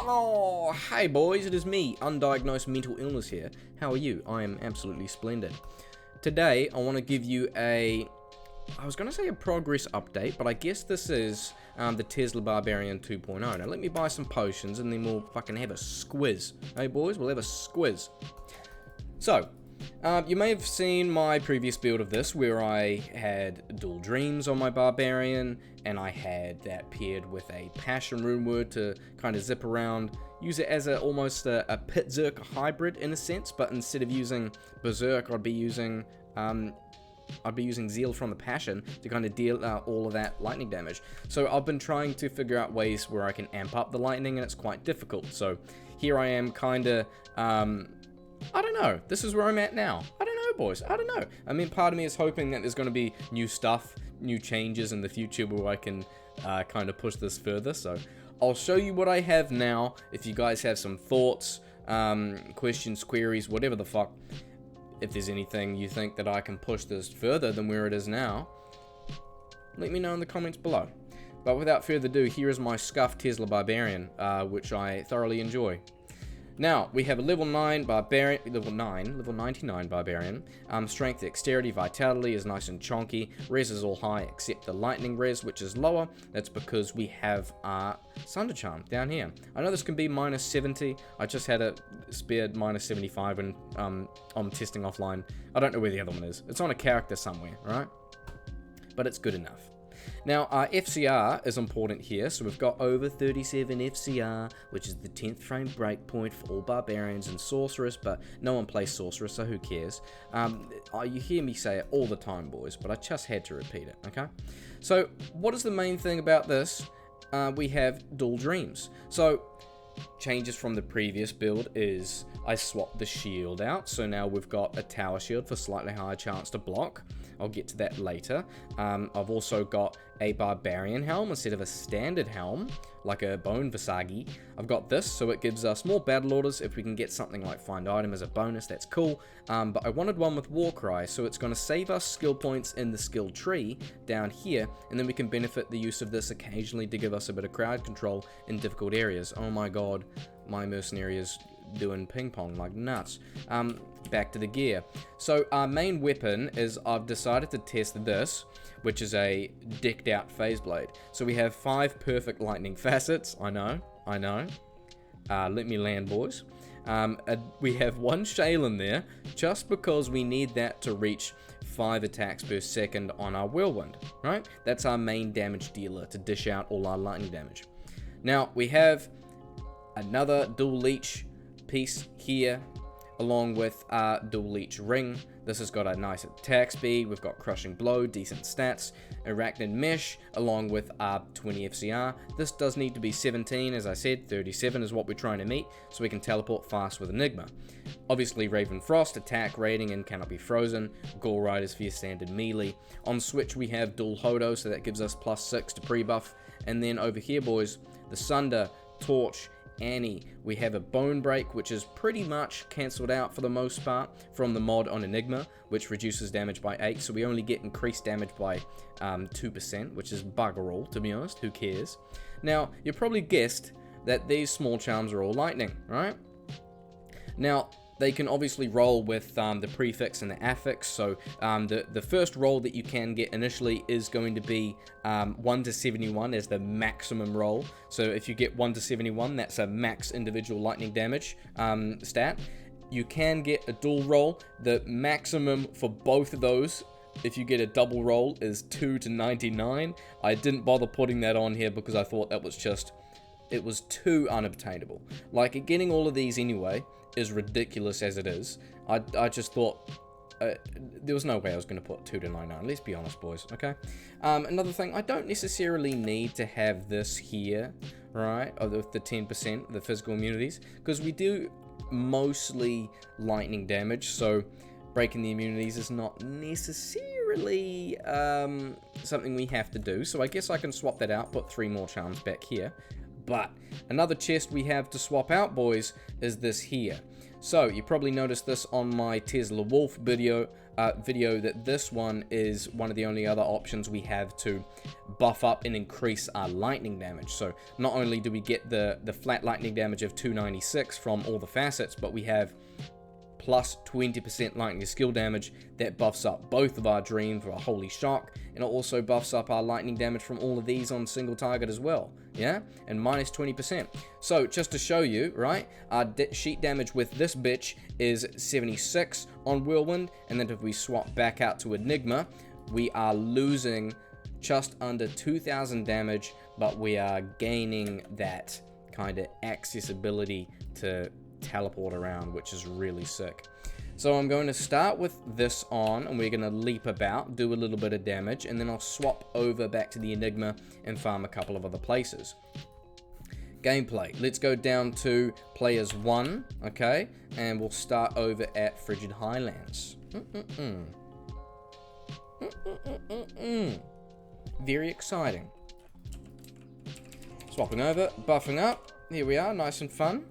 Oh, hey boys, it is me, undiagnosed mental illness here. How are you? I am absolutely splendid. Today, I want to give you I was going to say a progress update, but I guess this is the Tesla Barbarian 2.0. Now, let me buy some potions and then we'll fucking have a squiz. Hey boys, we'll have a squiz. So, you may have seen my previous build of this where I had dual dreams on my Barbarian and I had that paired with a passion rune word to kind of zip around, use it as almost a pit zerk hybrid in a sense, but instead of using berserk I'd be using zeal from the passion to kind of deal all of that lightning damage. So I've been trying to figure out ways where I can amp up the lightning and it's quite difficult. So here I am kind of I don't know. This is where I'm at now. I don't know, boys. I don't know. I mean, part of me is hoping that there's going to be new stuff, new changes in the future where I can kind of push this further. So I'll show you what I have now. If you guys have some thoughts, questions, queries, whatever the fuck, if there's anything you think that I can push this further than where it is now, let me know in the comments below. But without further ado, here is my scuffed Tesla Barbarian, which I thoroughly enjoy. Now, we have a level 9 Barbarian, level 99 Barbarian. Strength, Dexterity, Vitality is nice and chonky. Res is all high except the Lightning Res, which is lower. That's because we have our Sunder Charm down here. I know this can be minus 70. I just had it spared minus 75 when I'm testing offline. I don't know where the other one is. It's on a character somewhere, right? But it's good enough. Now, our FCR is important here, so we've got over 37 FCR, which is the 10th frame breakpoint for all Barbarians and Sorceress, but no one plays Sorceress, so who cares? You hear me say it all the time, boys, but I just had to repeat it, okay? So, what is the main thing about this? We have dual dreams. So, changes from the previous build is I swapped the shield out, so now we've got a tower shield for slightly higher chance to block. I'll get to that later. I've also got a Barbarian helm instead of a standard helm, like a Bone Visagi. I've got this, so it gives us more battle orders. If we can get something like Find Item as a bonus, that's cool. But I wanted one with Warcry, so it's going to save us skill points in the skill tree down here, and then we can benefit the use of this occasionally to give us a bit of crowd control in difficult areas. Oh my god, my mercenary is doing ping pong like nuts. Back to the gear. So our main weapon is I've decided to test this, which is a decked out phase blade. So we have 5 perfect lightning facets. I know. Let me land, boys. We have 1 shale in there just because we need that to reach 5 attacks per second on our whirlwind, right? That's our main damage dealer to dish out all our lightning damage. Now we have another dual leech piece here, along with our dual leech ring. This has got a nice attack speed, we've got crushing blow, decent stats, arachnid mesh, along with our 20 FCR. This does need to be 17, as I said, 37 is what we're trying to meet, so we can teleport fast with Enigma. Obviously Raven Frost, attack rating and cannot be frozen. Gore Riders for your standard melee. On switch we have dual Hodo, so that gives us +6 to pre-buff. And then over here, boys, the Sunder, Torch, Annie, we have a Bone Break, which is pretty much cancelled out for the most part from the mod on Enigma, which reduces damage by 8, so we only get increased damage by 2%, which is bugger all, to be honest, who cares? Now, you probably guessed that these small charms are all lightning, right? Now, they can obviously roll with the prefix and the affix, so the first roll that you can get initially is going to be 1 to 71 as the maximum roll. So if you get 1 to 71, that's a max individual lightning damage stat. You can get a dual roll. The maximum for both of those, if you get a double roll, is 2 to 99. I didn't bother putting that on here because I thought that was just, it was too unobtainable. Like, getting all of these anyway is ridiculous as it is. I just thought there was no way I was going to put 2 to 99. Let's be honest, boys, okay? Another thing, I don't necessarily need to have this here, right, with the 10%, the physical immunities, because we do mostly lightning damage, so breaking the immunities is not necessarily something we have to do, so I guess I can swap that out, put 3 more charms back here. But another chest we have to swap out, boys, is this here. So you probably noticed this on my Tesla Wolf video. video that this one is one of the only other options we have to buff up and increase our lightning damage. So not only do we get the flat lightning damage of 296 from all the facets, but we have plus 20% lightning skill damage that buffs up both of our dream for a holy shock, and it also buffs up our lightning damage from all of these on single target as well, yeah, and minus 20%. So just to show you, right, our sheet damage with this bitch is 76 on Whirlwind, and then if we swap back out to Enigma, we are losing just under 2000 damage, but we are gaining that kind of accessibility to teleport around, which is really sick. So I'm going to start with this on, and we're going to leap about, do a little bit of damage, and then I'll swap over back to the Enigma and farm a couple of other places. Gameplay. Let's go down to players 1, okay, and we'll start over at Frigid Highlands. Very exciting. Swapping over, buffing up. Here we are, nice and fun.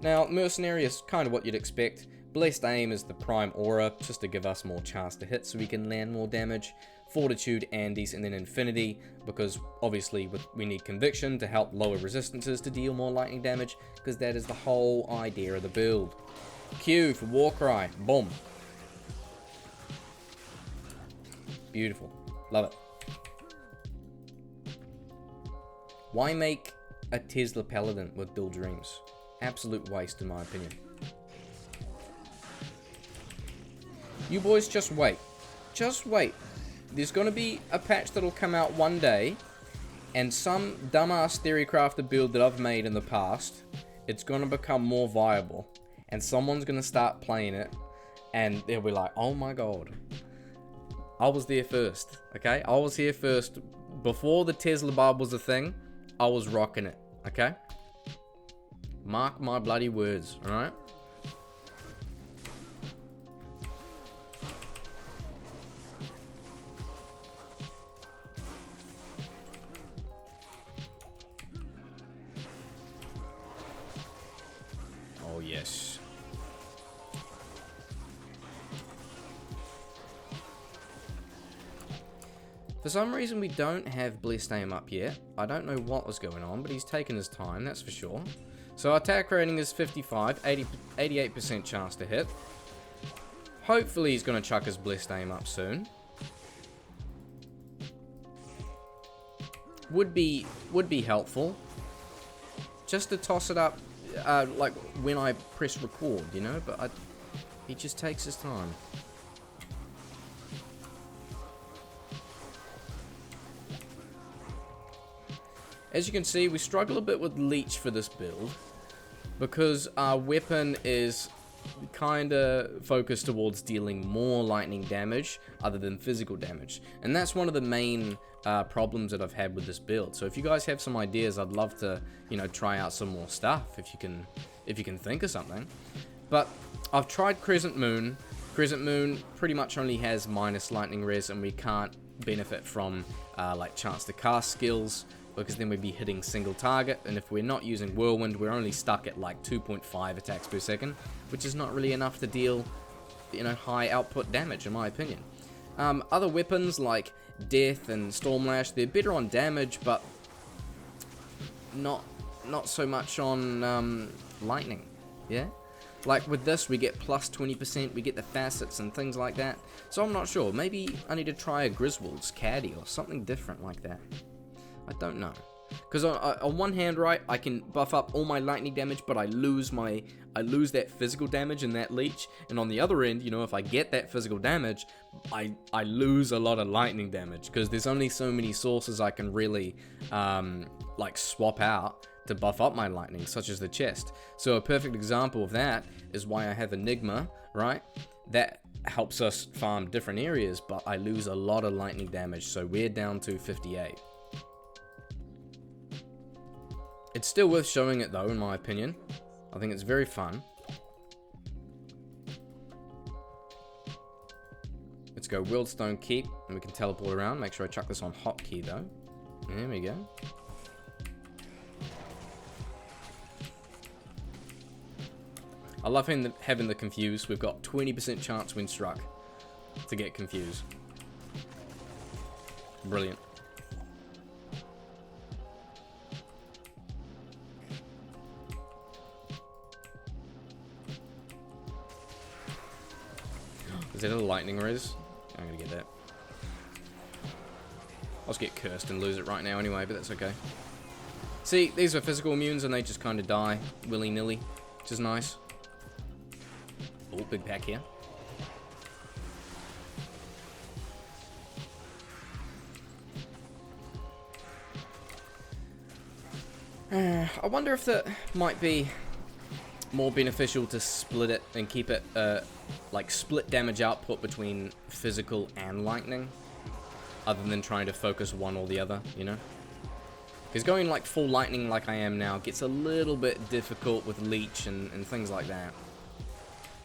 Now, Mercenary is kind of what you'd expect. Blessed Aim is the prime aura, just to give us more chance to hit so we can land more damage. Fortitude, Andes, and then Infinity, because obviously we need Conviction to help lower resistances to deal more lightning damage, because that is the whole idea of the build. Q for Warcry, boom. Beautiful, love it. Why make a Tesla Paladin with dual dreams? Absolute waste in my opinion. You boys just wait. Just wait. There's going to be a patch that'll come out one day, and some dumbass theory crafter build that I've made in the past, it's going to become more viable, and someone's going to start playing it, and they'll be like, oh my god. I was there first, okay? I was here first. Before the Tesla Barb was a thing, I was rocking it, okay? Mark my bloody words, alright? Oh, yes. For some reason, we don't have Blessed Aim up yet. I don't know what was going on, but he's taken his time, that's for sure. So our attack rating is 55, 88% chance to hit. Hopefully he's going to chuck his Blessed Aim up soon. Would be helpful. Just to toss it up, like when I press record, you know, but he just takes his time. As you can see, we struggle a bit with Leech for this build, because our weapon is kind of focused towards dealing more lightning damage other than physical damage, and that's one of the main problems that I've had with this build. So if you guys have some ideas, I'd love to, you know, try out some more stuff if you can think of something. But I've tried Crescent Moon. Crescent Moon pretty much only has minus lightning res, and we can't benefit from like chance to cast skills, because then we'd be hitting single target, and if we're not using Whirlwind, we're only stuck at like 2.5 attacks per second, which is not really enough to deal, you know, high output damage in my opinion. Other weapons like Death and Stormlash, they're better on damage, but not so much on lightning, yeah? Like with this, we get plus 20%, we get the facets and things like that, so I'm not sure. Maybe I need to try a Griswold's Caddy or something different like that. I don't know, because on one hand, right, I can buff up all my lightning damage, but I lose that physical damage in that leech, and on the other end, you know, if I get that physical damage, I lose a lot of lightning damage, because there's only so many sources I can really like swap out to buff up my lightning, such as the chest. So a perfect example of that is why I have Enigma, right? That helps us farm different areas, but I lose a lot of lightning damage, so we're down to 58. It's still worth showing it though, in my opinion. I think it's very fun. Let's go Wildstone Keep, and we can teleport around. Make sure I chuck this on hotkey though. There we go. I love having the confused. We've got 20% chance when struck. to get confused. Brilliant. Is that a lightning res? I'm gonna get that. I'll just get cursed and lose it right now anyway, but that's okay. See, these are physical immunes and they just kind of die willy-nilly, which is nice. Oh, big pack here. I wonder if that might be more beneficial to split it and keep it, like, split damage output between physical and lightning, other than trying to focus one or the other, you know? Because going, like, full lightning like I am now gets a little bit difficult with leech and things like that.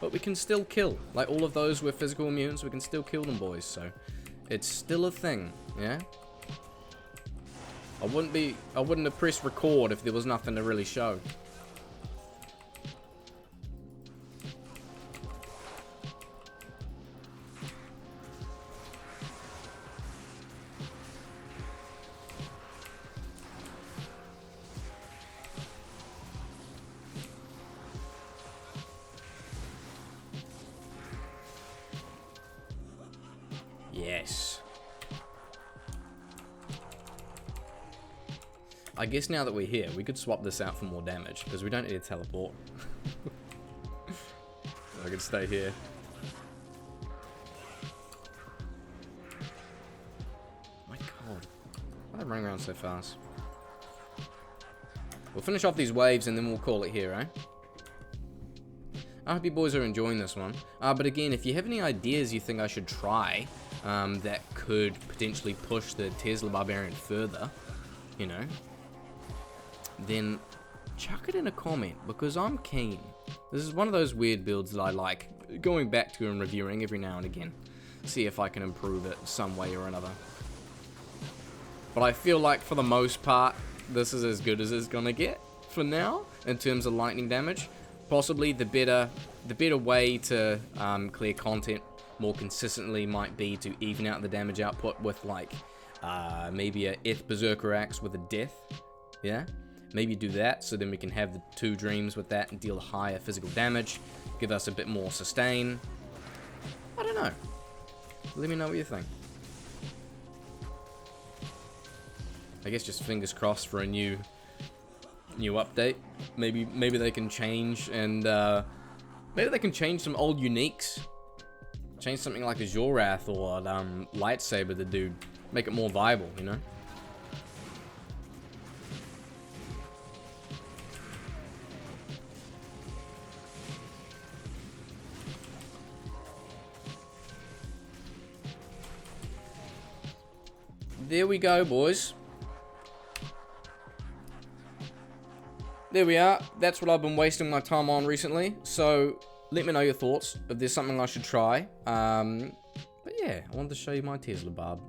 But we can still kill. Like, all of those with physical immunes, we can still kill them, boys, so it's still a thing, yeah? I wouldn't have pressed record if there was nothing to really show. Yes. I guess now that we're here, we could swap this out for more damage, because we don't need to teleport. I could stay here. My god. Why am I running around so fast? We'll finish off these waves and then we'll call it here, eh? I hope you boys are enjoying this one. But again, if you have any ideas you think I should try, that could potentially push the Tesla Barbarian further, you know, then chuck it in a comment, because I'm keen. This is one of those weird builds that I like going back to and reviewing every now and again. See if I can improve it some way or another. But I feel like for the most part, this is as good as it's gonna get for now in terms of lightning damage. Possibly the better way to clear content more consistently might be to even out the damage output with, like, maybe a Eth Berserker Axe with a death. Yeah? Maybe do that, so then we can have the 2 dreams with that and deal higher physical damage. Give us a bit more sustain. I don't know. Let me know what you think. I guess just fingers crossed for a new update. Maybe they can change and maybe they can change some old uniques. Change something like a Zorath or lightsaber to do, make it more viable, you know. There we go, boys. There we are. That's what I've been wasting my time on recently. So let me know your thoughts, if there's something I should try. But yeah, I wanted to show you my Tesla Barb.